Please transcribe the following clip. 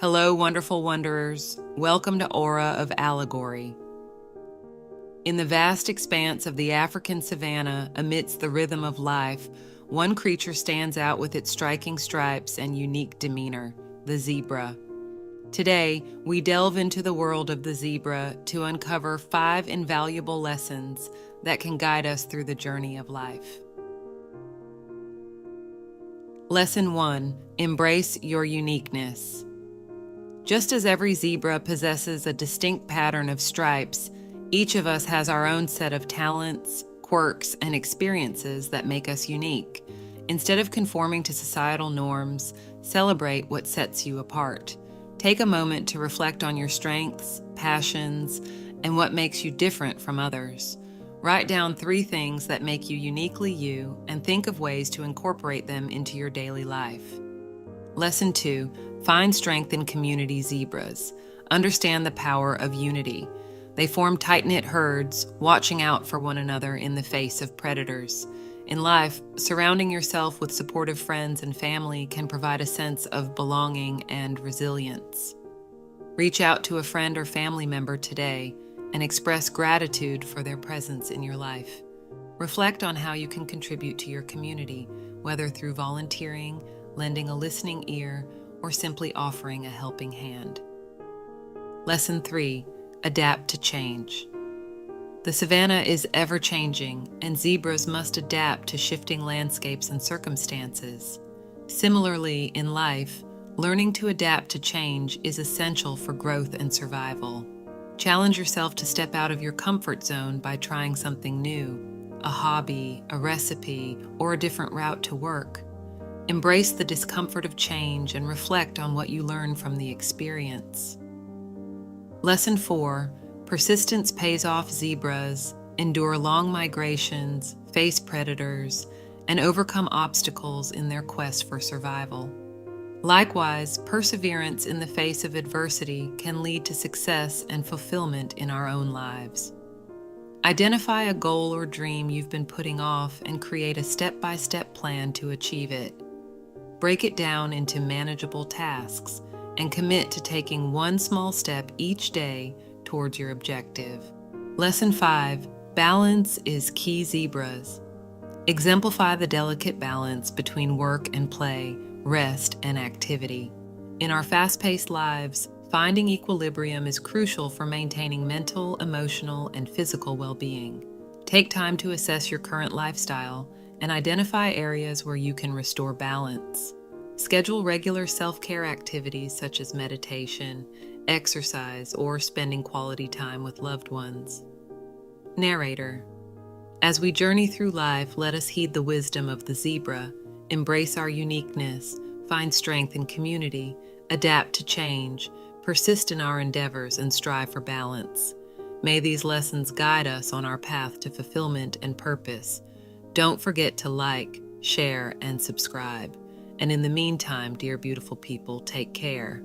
Hello, wonderful wanderers. Welcome to Aura of Allegory. In the vast expanse of the African savanna, amidst the rhythm of life, one creature stands out with its striking stripes and unique demeanor, the zebra. Today, we delve into the world of the zebra to uncover 5 invaluable lessons that can guide us through the journey of life. Lesson 1: Embrace your uniqueness. Just as every zebra possesses a distinct pattern of stripes, each of us has our own set of talents, quirks, and experiences that make us unique. Instead of conforming to societal norms, celebrate what sets you apart. Take a moment to reflect on your strengths, passions, and what makes you different from others. Write down 3 things that make you uniquely you and think of ways to incorporate them into your daily life. Lesson 2: Find strength in community zebras. Understand the power of unity. They form tight-knit herds, watching out for one another in the face of predators. In life, surrounding yourself with supportive friends and family can provide a sense of belonging and resilience. Reach out to a friend or family member today and express gratitude for their presence in your life. Reflect on how you can contribute to your community, whether through volunteering, lending a listening ear, or simply offering a helping hand. Lesson 3: Adapt to change. The savanna is ever-changing, and zebras must adapt to shifting landscapes and circumstances. Similarly, in life, learning to adapt to change is essential for growth and survival. Challenge yourself to step out of your comfort zone by trying something new, a hobby, a recipe, or a different route to work. Embrace the discomfort of change and reflect on what you learn from the experience. Lesson 4: Persistence pays off. Zebras endure long migrations, face predators, and overcome obstacles in their quest for survival. Likewise, perseverance in the face of adversity can lead to success and fulfillment in our own lives. Identify a goal or dream you've been putting off and create a step-by-step plan to achieve it. Break it down into manageable tasks and commit to taking one small step each day towards your objective. Lesson 5: Balance is key. Zebras exemplify the delicate balance between work and play, rest and activity. In our fast-paced lives, finding equilibrium is crucial for maintaining mental, emotional, and physical well-being. Take time to assess your current lifestyle and identify areas where you can restore balance. Schedule regular self-care activities such as meditation, exercise, or spending quality time with loved ones. Narrator: As we journey through life, let us heed the wisdom of the zebra, embrace our uniqueness, find strength in community, adapt to change, persist in our endeavors, and strive for balance. May these lessons guide us on our path to fulfillment and purpose. Don't forget to like, share, and subscribe. And in the meantime, dear beautiful people, take care.